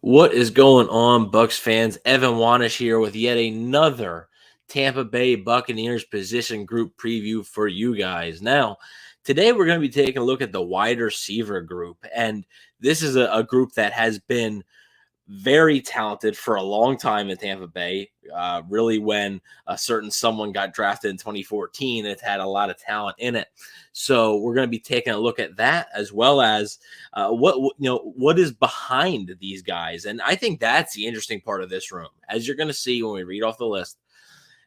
What is going on, Bucs fans? Evan Wanish here with yet another Tampa Bay Buccaneers position group preview for you guys. Now, today we're going to be taking a look at the wide receiver group, and this is a group that has been very talented for a long time in Tampa Bay. Really, when a certain someone got drafted in 2014, it had a lot of talent in it. So we're going to be taking a look at that as well as what is behind these guys, and I think that's the interesting part of this room. As you're going to see when we read off the list,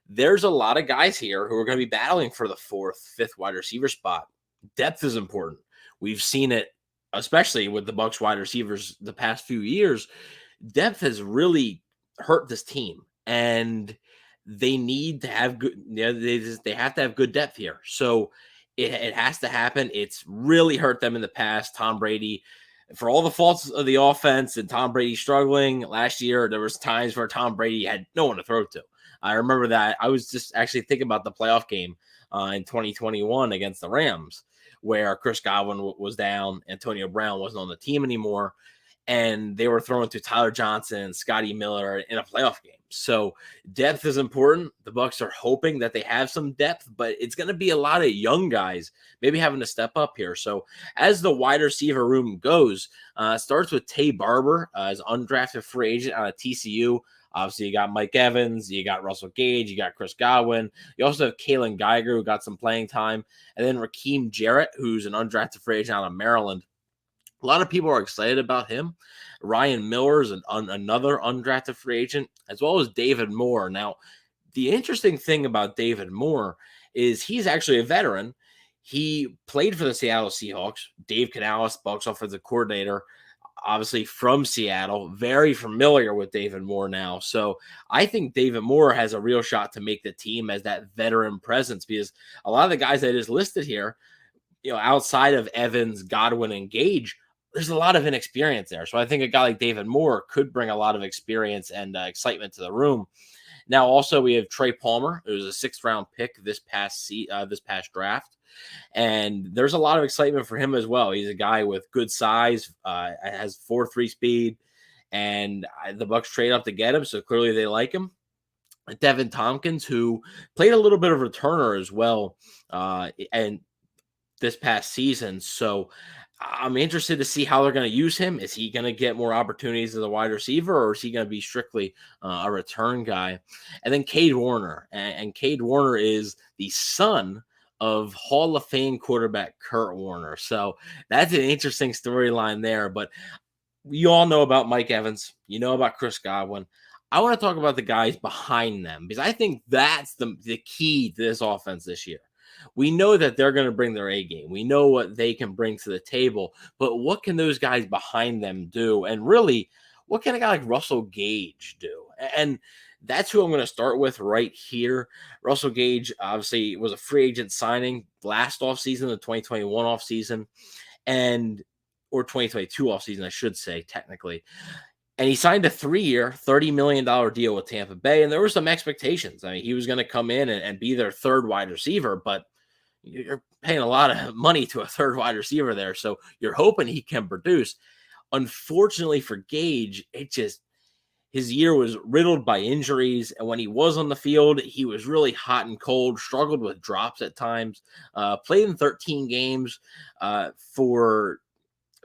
there's a lot of guys here who are going to be battling for the fourth, fifth wide receiver spot. Depth is important. We've seen it, especially with the Bucs wide receivers the past few years. Depth has really hurt this team, and they need to have good. They have to have good depth here. So it has to happen. It's really hurt them in the past. Tom Brady, for all the faults of the offense and Tom Brady struggling last year, there was times where Tom Brady had no one to throw to. I remember that. I was just actually thinking about the playoff game in 2021 against the Rams, where Chris Godwin was down, Antonio Brown wasn't on the team anymore, and they were throwing to Tyler Johnson and Scotty Miller in a playoff game. So depth is important. The Bucs are hoping that they have some depth, but it's going to be a lot of young guys maybe having to step up here. So as the wide receiver room goes, starts with Tay Barber as undrafted free agent out of TCU. Obviously, you got Mike Evans, you got Russell Gage, you got Chris Godwin. You also have Kalen Geiger, who got some playing time, and then Raheem Jarrett, who's an undrafted free agent out of Maryland. A lot of people are excited about him. Ryan Miller is another undrafted free agent, as well as David Moore. Now, the interesting thing about David Moore is he's actually a veteran. He played for the Seattle Seahawks. Dave Canales, Bucs offensive coordinator, obviously from Seattle, very familiar with David Moore now. So I think David Moore has a real shot to make the team as that veteran presence, because a lot of the guys that is listed here, outside of Evans, Godwin, and Gage, there's a lot of inexperience there. So I think a guy like David Moore could bring a lot of experience and excitement to the room. Now, also we have Trey Palmer, who was a sixth-round pick this past draft, and there's a lot of excitement for him as well. He's a guy with good size, has 4.3 speed, and the Bucs trade up to get him, so clearly they like him. Devin Tompkins, who played a little bit of returner as well, and this past season. So I'm interested to see how they're going to use him. Is he going to get more opportunities as a wide receiver, or is he going to be strictly a return guy? And then Cade Warner. And Cade Warner is the son of Hall of Fame quarterback Kurt Warner. So that's an interesting storyline there. But you all know about Mike Evans. You know about Chris Godwin. I want to talk about the guys behind them, because I think that's the key to this offense this year. We know that they're going to bring their A game. We know what they can bring to the table, but what can those guys behind them do? And really, what can a guy like Russell Gage do? And that's who I'm going to start with right here. Russell Gage obviously was a free agent signing last offseason, the 2021 offseason, or 2022 offseason, I should say, technically. And he signed a 3-year, $30 million deal with Tampa Bay. And there were some expectations. I mean, he was going to come in and be their third wide receiver, but you're paying a lot of money to a third wide receiver there. So you're hoping he can produce. Unfortunately for Gage, his year was riddled by injuries. And when he was on the field, he was really hot and cold, struggled with drops at times, played in 13 games for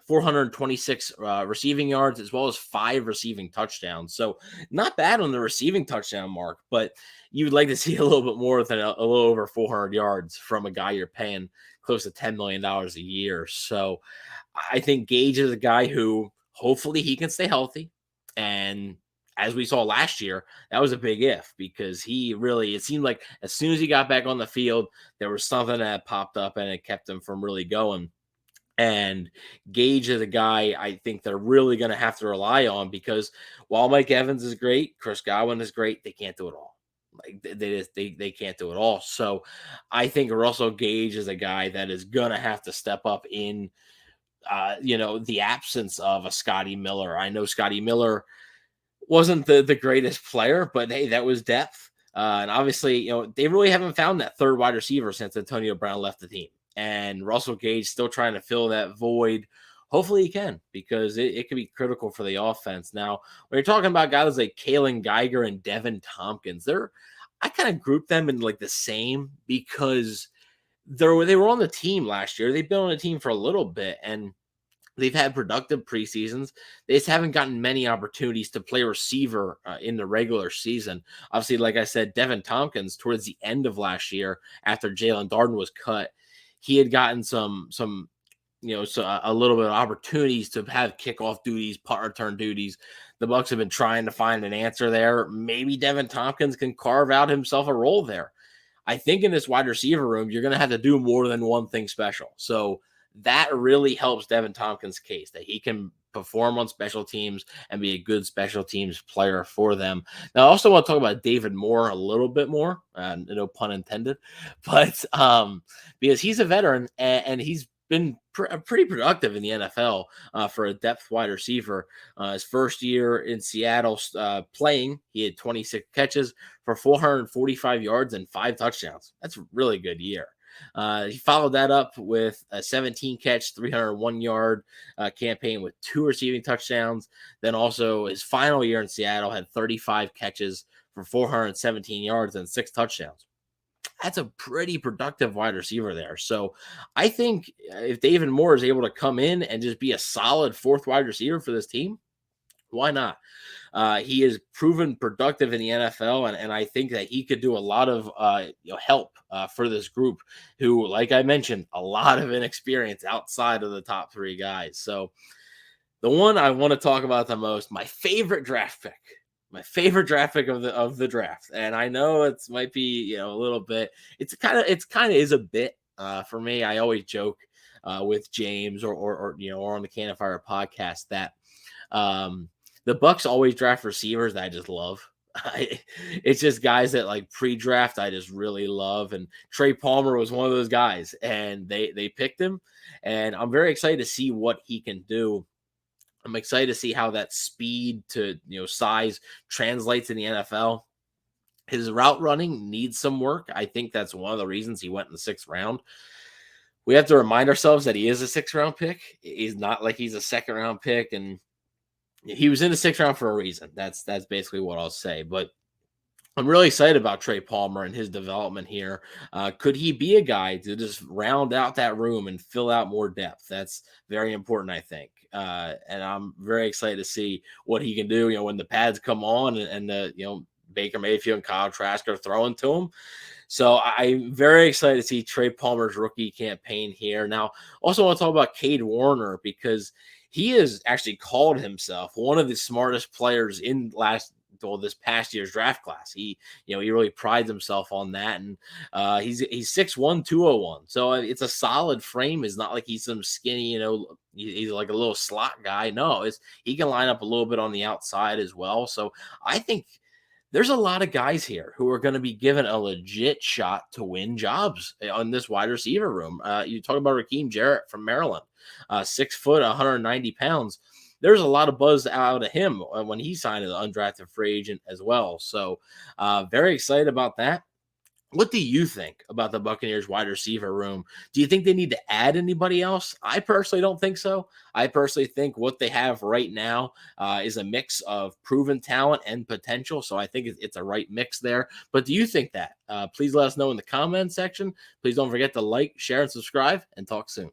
426 receiving yards, as well as 5 receiving touchdowns. So not bad on the receiving touchdown mark, but you would like to see a little bit more than a little over 400 yards from a guy you're paying close to $10 million a year. So I think Gage is a guy who hopefully he can stay healthy. And as we saw last year, that was a big if, because it seemed like as soon as he got back on the field, there was something that popped up and it kept him from really going. And Gage is a guy I think they're really going to have to rely on, because while Mike Evans is great, Chris Godwin is great, they can't do it all. Like they can't do it all. So I think Russell Gage is a guy that is going to have to step up in, the absence of a Scotty Miller. I know Scotty Miller wasn't the greatest player, but hey, that was depth. And obviously, they really haven't found that third wide receiver since Antonio Brown left the team. And Russell Gage still trying to fill that void. hopefully he can, because it could be critical for the offense. Now, when you're talking about guys like Kalen Geiger and Devin Tompkins, I kind of group them in like the same, because they were on the team last year. They've been on the team for a little bit, and they've had productive preseasons. They just haven't gotten many opportunities to play receiver in the regular season. Obviously, like I said, Devin Tompkins, towards the end of last year, after Jalen Darden was cut, he had gotten some so a little bit of opportunities to have kickoff duties, punt return duties. The Bucs have been trying to find an answer there. Maybe Devin Tompkins can carve out himself a role there. I think in this wide receiver room, you're going to have to do more than one thing special. So that really helps Devin Tompkins' case, that he can perform on special teams and be a good special teams player for them. Now, I also want to talk about David Moore a little bit more, no pun intended, but because he's a veteran, and he's been pretty productive in the NFL for a depth wide receiver. His first year in Seattle playing, he had 26 catches for 445 yards and 5 touchdowns. That's a really good year. He followed that up with a 17 catch, 301 yard campaign with 2 receiving touchdowns. Then also his final year in Seattle had 35 catches for 417 yards and 6 touchdowns. That's a pretty productive wide receiver there. So I think if David Moore is able to come in and just be a solid fourth wide receiver for this team, why not? He is proven productive in the NFL, and I think that he could do a lot of help for this group, who, like I mentioned, a lot of inexperience outside of the top 3 guys. So the one I want to talk about the most, my favorite draft pick of the draft, and I know it might be a little bit. It's kind of is a bit for me. I always joke with James or on the Cannon Fire podcast that the Bucs always draft receivers that I just love. It's just guys that like pre-draft I just really love, and Trey Palmer was one of those guys, and they picked him, and I'm very excited to see what he can do. I'm excited to see how that speed to size translates in the NFL. His route running needs some work. I think that's one of the reasons he went in the 6th round. We have to remind ourselves that he is a 6th round pick. He's not like he's a 2nd round pick, and he was in the 6th round for a reason. That's basically what I'll say. But I'm really excited about Trey Palmer and his development here. Could he be a guy to just round out that room and fill out more depth? That's very important, I think. And I'm very excited to see what he can do. When the pads come on and the Baker Mayfield and Kyle Trask are throwing to him. So I'm very excited to see Trey Palmer's rookie campaign here. Now, also want to talk about Cade Warner, because he has actually called himself one of the smartest players in this past year's draft class. He really prides himself on that, and he's 6'1", 201. So it's a solid frame. It's not like he's some skinny, he's like a little slot guy. No, he can line up a little bit on the outside as well. So I think there's a lot of guys here who are going to be given a legit shot to win jobs on this wide receiver room. You talk about Raheem Jarrett from Maryland, 6 foot, 190 pounds. There's a lot of buzz out of him when he signed as an undrafted free agent as well. So very excited about that. What do you think about the Buccaneers wide receiver room? Do you think they need to add anybody else? I personally don't think so. I personally think what they have right now is a mix of proven talent and potential. So I think it's a right mix there. But do you think that? Please let us know in the comment section. Please don't forget to like, share, and subscribe, and talk soon.